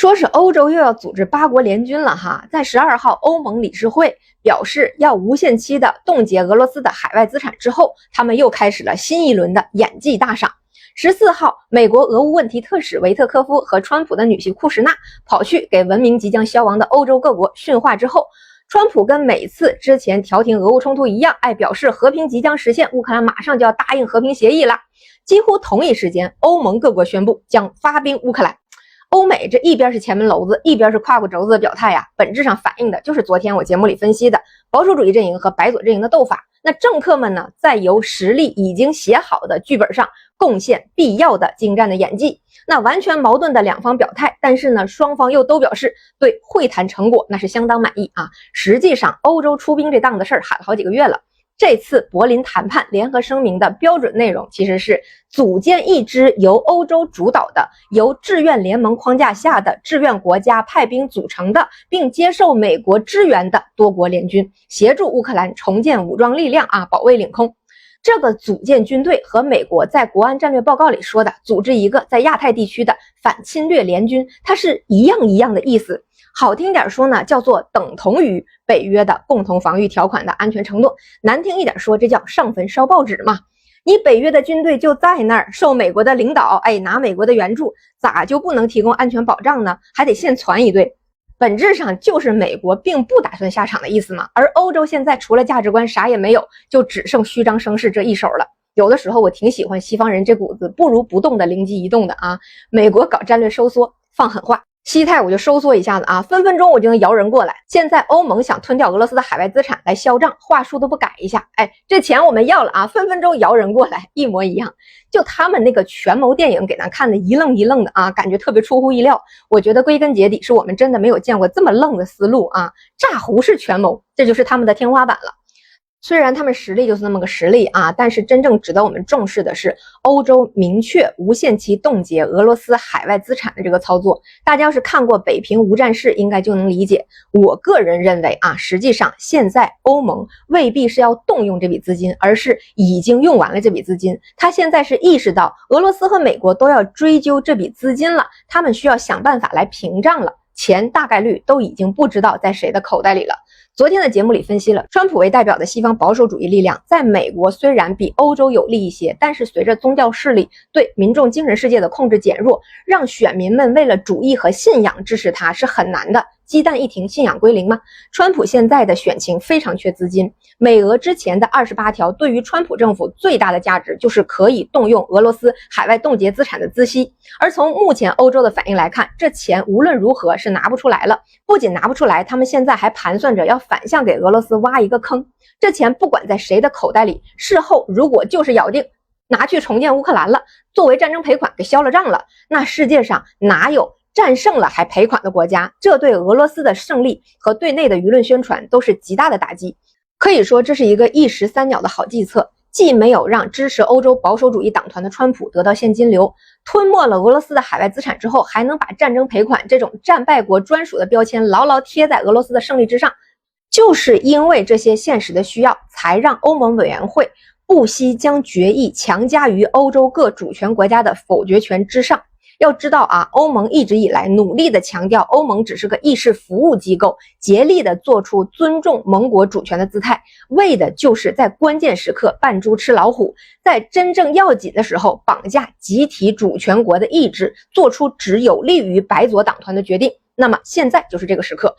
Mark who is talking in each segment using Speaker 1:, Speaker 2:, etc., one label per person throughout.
Speaker 1: 说是欧洲又要组织8国联军了哈，在12号欧盟理事会表示要无限期的冻结俄罗斯的海外资产之后，他们又开始了新一轮的演技大赏。14号，美国俄乌问题特使维特科夫和川普的女婿库什纳跑去给文明即将消亡的欧洲各国训话之后，川普跟每次之前调停俄乌冲突一样，表示和平即将实现，乌克兰马上就要答应和平协议了。几乎同一时间，欧盟各国宣布将发兵乌克兰。欧美这一边是前门楼子，一边是胯骨轴子的表态呀，本质上反映的就是昨天我节目里分析的保守主义阵营和白左阵营的斗法。那政客们呢，在由实力已经写好的剧本上贡献必要的精湛的演技。那完全矛盾的两方表态，但是呢，双方又都表示对会谈成果那是相当满意啊。实际上，欧洲出兵这档子事儿喊了好几个月了。这次柏林谈判联合声明的标准内容其实是组建一支由欧洲主导的、由志愿联盟框架下的志愿国家派兵组成的，并接受美国支援的多国联军，协助乌克兰重建武装力量保卫领空。这个组建军队和美国在国安战略报告里说的组织一个在亚太地区的反侵略联军，它是一样的意思。好听点说呢，叫做等同于北约的共同防御条款的安全承诺；难听一点说，这叫上坟烧报纸嘛。你北约的军队就在那儿，受美国的领导，拿美国的援助，咋就不能提供安全保障呢？还得现传一堆。本质上就是美国并不打算下场的意思嘛。而欧洲现在除了价值观啥也没有，就只剩虚张声势这一手了。有的时候我挺喜欢西方人这股子不如不动的灵机一动的啊。美国搞战略收缩，放狠话。西太我就收缩一下子啊，分分钟我就能摇人过来。现在欧盟想吞掉俄罗斯的海外资产来销账，话术都不改一下，这钱我们要了啊，分分钟摇人过来，一模一样。就他们那个权谋电影给咱看的一愣一愣的啊，感觉特别出乎意料。我觉得归根结底是我们真的没有见过这么愣的思路啊，诈糊式权谋，这就是他们的天花板了。虽然他们实力就是那么个实力啊，但是真正值得我们重视的是欧洲明确无限期冻结俄罗斯海外资产的这个操作。大家要是看过北平无战事，应该就能理解。我个人认为啊，实际上现在欧盟未必是要动用这笔资金，而是已经用完了这笔资金。他现在是意识到俄罗斯和美国都要追究这笔资金了，他们需要想办法来平账了，钱大概率都已经不知道在谁的口袋里了。昨天的节目里分析了，川普为代表的西方保守主义力量在美国虽然比欧洲有利一些，但是随着宗教势力对民众精神世界的控制减弱，让选民们为了主义和信仰支持他是很难的。鸡蛋一停，信仰归零吗？川普现在的选情非常缺资金，美俄之前的28条对于川普政府最大的价值就是可以动用俄罗斯海外冻结资产的孳息，而从目前欧洲的反应来看，这钱无论如何是拿不出来了。不仅拿不出来，他们现在还盘算着要反向给俄罗斯挖一个坑。这钱不管在谁的口袋里，事后如果就是咬定拿去重建乌克兰了，作为战争赔款给消了账了，那世界上哪有战胜了还赔款的国家？这对俄罗斯的胜利和对内的舆论宣传都是极大的打击。可以说这是一个一石三鸟的好计策，既没有让支持欧洲保守主义党团的川普得到现金流，吞没了俄罗斯的海外资产之后，还能把战争赔款这种战败国专属的标签牢牢贴在俄罗斯的胜利之上。就是因为这些现实的需要，才让欧盟委员会不惜将决议强加于欧洲各主权国家的否决权之上。要知道啊，欧盟一直以来努力的强调欧盟只是个议事服务机构，竭力的做出尊重盟国主权的姿态，为的就是在关键时刻扮猪吃老虎，在真正要紧的时候绑架集体主权国的意志，做出只有利于白左党团的决定。那么现在就是这个时刻。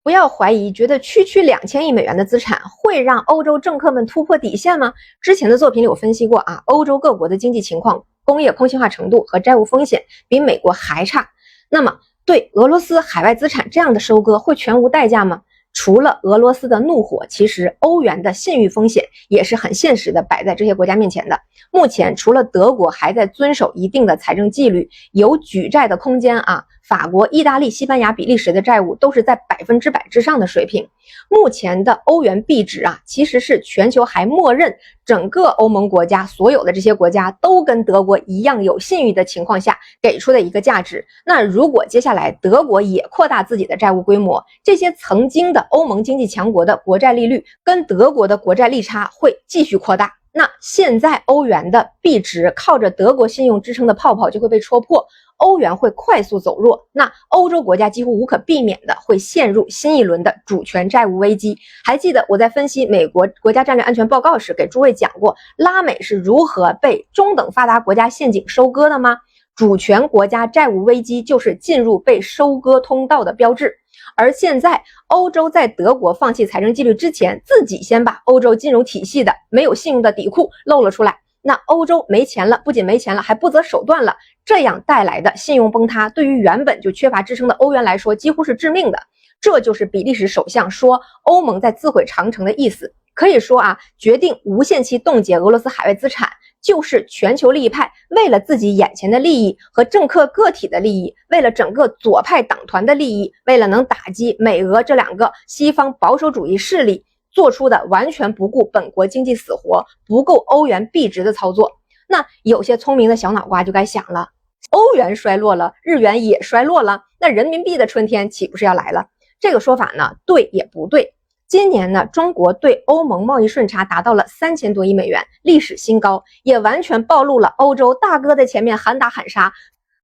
Speaker 1: 不要怀疑，觉得区2000亿美元的资产会让欧洲政客们突破底线吗？之前的作品里我分析过啊，欧洲各国的经济情况、工业空心化程度和债务风险比美国还差。那么对俄罗斯海外资产这样的收割会全无代价吗？除了俄罗斯的怒火，其实欧元的信誉风险也是很现实的摆在这些国家面前的。目前除了德国还在遵守一定的财政纪律，有举债的空间啊，法国、意大利、西班牙、比利时的债务都是在100%之上的水平。目前的欧元币值啊，其实是全球还默认整个欧盟国家所有的这些国家都跟德国一样有信誉的情况下给出的一个价值。那如果接下来德国也扩大自己的债务规模，这些曾经的欧盟经济强国的国债利率跟德国的国债利差会继续扩大。那现在欧元的币值靠着德国信用支撑的泡泡就会被戳破，欧元会快速走弱，那欧洲国家几乎无可避免的会陷入新一轮的主权债务危机。还记得我在分析美国国家战略安全报告时给诸位讲过，拉美是如何被中等发达国家陷阱收割的吗？主权国家债务危机就是进入被收割通道的标志。而现在欧洲在德国放弃财政纪律之前，自己先把欧洲金融体系的没有信用的底裤露了出来，那欧洲没钱了，不仅没钱了，还不择手段了，这样带来的信用崩塌，对于原本就缺乏支撑的欧元来说几乎是致命的。这就是比利时首相说欧盟在自毁长城的意思。可以说啊，决定无限期冻结俄罗斯海外资产，就是全球利益派为了自己眼前的利益和政客个体的利益，为了整个左派党团的利益，为了能打击美俄这两个西方保守主义势力做出的完全不顾本国经济死活、不顾欧元币值的操作。那有些聪明的小脑瓜就该想了，欧元衰落了，日元也衰落了，那人民币的春天岂不是要来了？这个说法呢，对也不对。今年呢，中国对欧盟贸易顺差达到了3000多亿美元，历史新高，也完全暴露了欧洲大哥在前面喊打喊杀，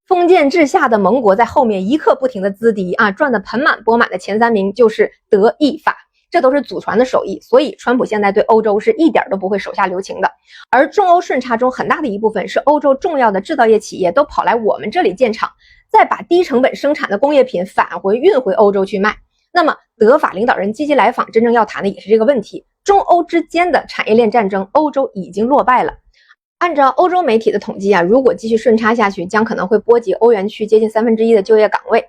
Speaker 1: 封建制下的盟国在后面一刻不停的资敌啊，赚得盆满钵满的前3名就是德意法，这都是祖传的手艺，所以川普现在对欧洲是一点都不会手下留情的。而中欧顺差中很大的一部分是欧洲重要的制造业企业都跑来我们这里建厂，再把低成本生产的工业品返回运回欧洲去卖。那么德法领导人积极来访，真正要谈的也是这个问题。中欧之间的产业链战争，欧洲已经落败了。按照欧洲媒体的统计啊，如果继续顺差下去，将可能会波及欧元区接近1/3的就业岗位，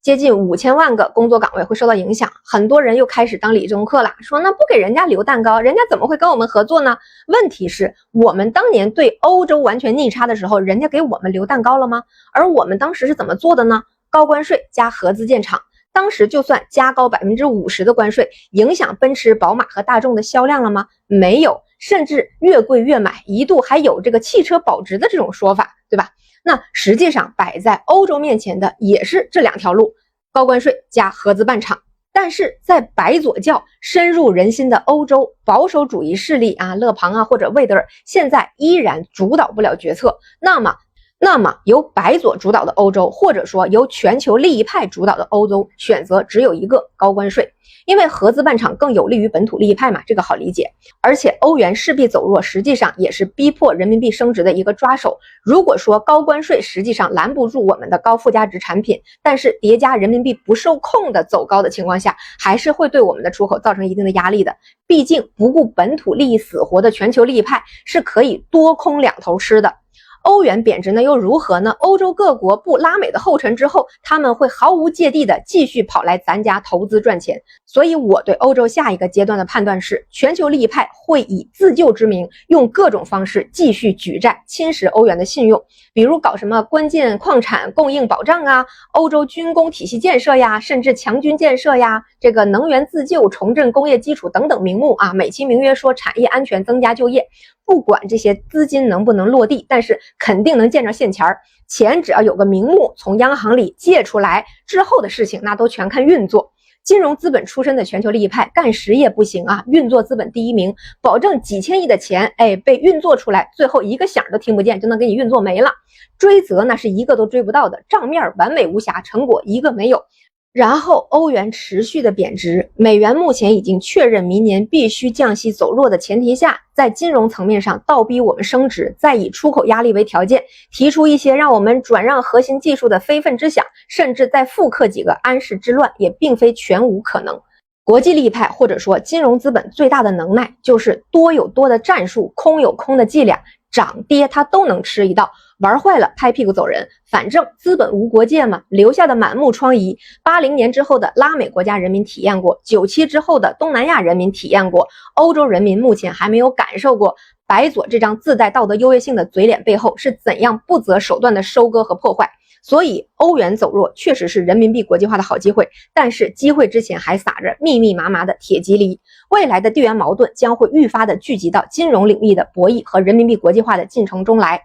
Speaker 1: 接近5000万个工作岗位会受到影响。很多人又开始当理中客了，说那不给人家留蛋糕，人家怎么会跟我们合作呢？问题是我们当年对欧洲完全逆差的时候，人家给我们留蛋糕了吗？而我们当时是怎么做的呢？高关税加合资建厂。当时就算加高50%的关税，影响奔驰、宝马和大众的销量了吗？没有，甚至越贵越买，一度还有这个汽车保值的这种说法，对吧？那实际上摆在欧洲面前的也是这2条路，高关税加合资办厂。但是在白左教深入人心的欧洲，保守主义势力啊，勒庞啊或者魏德尔现在依然主导不了决策。那么由白左主导的欧洲，或者说由全球利益派主导的欧洲，选择只有一个，高关税。因为合资办厂更有利于本土利益派嘛，这个好理解。而且欧元势必走弱，实际上也是逼迫人民币升值的一个抓手。如果说高关税实际上拦不住我们的高附加值产品，但是叠加人民币不受控的走高的情况下，还是会对我们的出口造成一定的压力的。毕竟不顾本土利益死活的全球利益派是可以多空两头吃的。欧元贬值呢又如何呢？欧洲各国步拉美的后尘之后，他们会毫无芥蒂的继续跑来咱家投资赚钱。所以我对欧洲下一个阶段的判断是，全球利益派会以自救之名，用各种方式继续举债，侵蚀欧元的信用，比如搞什么关键矿产供应保障啊，欧洲军工体系建设呀，甚至强军建设呀，这个能源自救、重振工业基础等等名目啊，美其名曰说产业安全、增加就业。不管这些资金能不能落地，但是肯定能见着现钱儿。钱只要有个名目，从央行里借出来之后的事情，那都全看运作。金融资本出身的全球利益派干实业不行啊，运作资本第一名，保证几千亿的钱，被运作出来，最后一个响都听不见就能给你运作没了。追责那是一个都追不到的，账面完美无瑕，成果一个没有。然后欧元持续的贬值，美元目前已经确认明年必须降息走弱的前提下，在金融层面上倒逼我们升值，再以出口压力为条件，提出一些让我们转让核心技术的非分之想，甚至再复刻几个安史之乱，也并非全无可能。国际利益派或者说金融资本最大的能耐就是多有多的战术，空有空的伎俩，涨跌它都能吃一道，玩坏了拍屁股走人，反正资本无国界嘛，留下的满目疮痍，80年之后的拉美国家人民体验过，97之后的东南亚人民体验过，欧洲人民目前还没有感受过白左这张自带道德优越性的嘴脸背后是怎样不择手段的收割和破坏。所以欧元走弱确实是人民币国际化的好机会，但是机会之前还撒着密密麻麻的铁蒺藜，未来的地缘矛盾将会愈发的聚集到金融领域的博弈和人民币国际化的进程中来。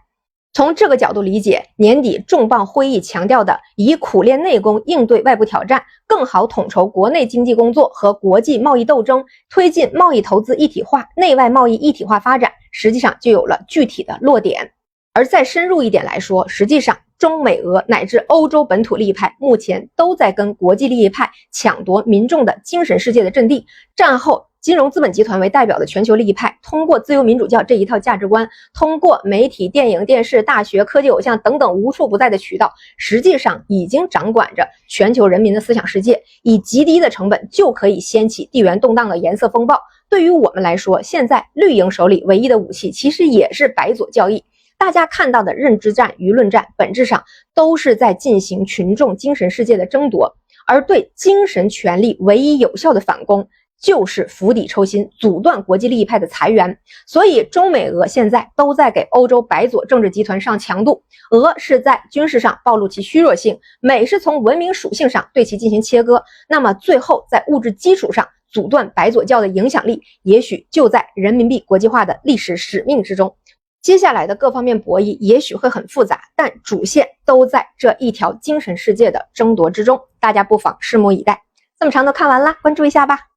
Speaker 1: 从这个角度理解，年底重磅会议强调的以苦练内功应对外部挑战，更好统筹国内经济工作和国际贸易斗争，推进贸易投资一体化、内外贸易一体化发展，实际上就有了具体的落点。而再深入一点来说，实际上中美俄乃至欧洲本土利益派目前都在跟国际利益派抢夺民众的精神世界的阵地。战后金融资本集团为代表的全球利益派，通过自由民主教这一套价值观，通过媒体、电影、电视、大学、科技偶像等等无处不在的渠道，实际上已经掌管着全球人民的思想世界，以极低的成本就可以掀起地缘动荡的颜色风暴。对于我们来说，现在绿营手里唯一的武器其实也是白左教义。大家看到的认知战、舆论战，本质上都是在进行群众精神世界的争夺，而对精神权力唯一有效的反攻就是釜底抽薪，阻断国际利益派的财源。所以中美俄现在都在给欧洲白左政治集团上强度，俄是在军事上暴露其虚弱性，美是从文明属性上对其进行切割，那么最后在物质基础上阻断白左教的影响力，也许就在人民币国际化的历史使命之中。接下来的各方面博弈也许会很复杂，但主线都在这一条精神世界的争夺之中，大家不妨拭目以待。这么长都看完了，关注一下吧。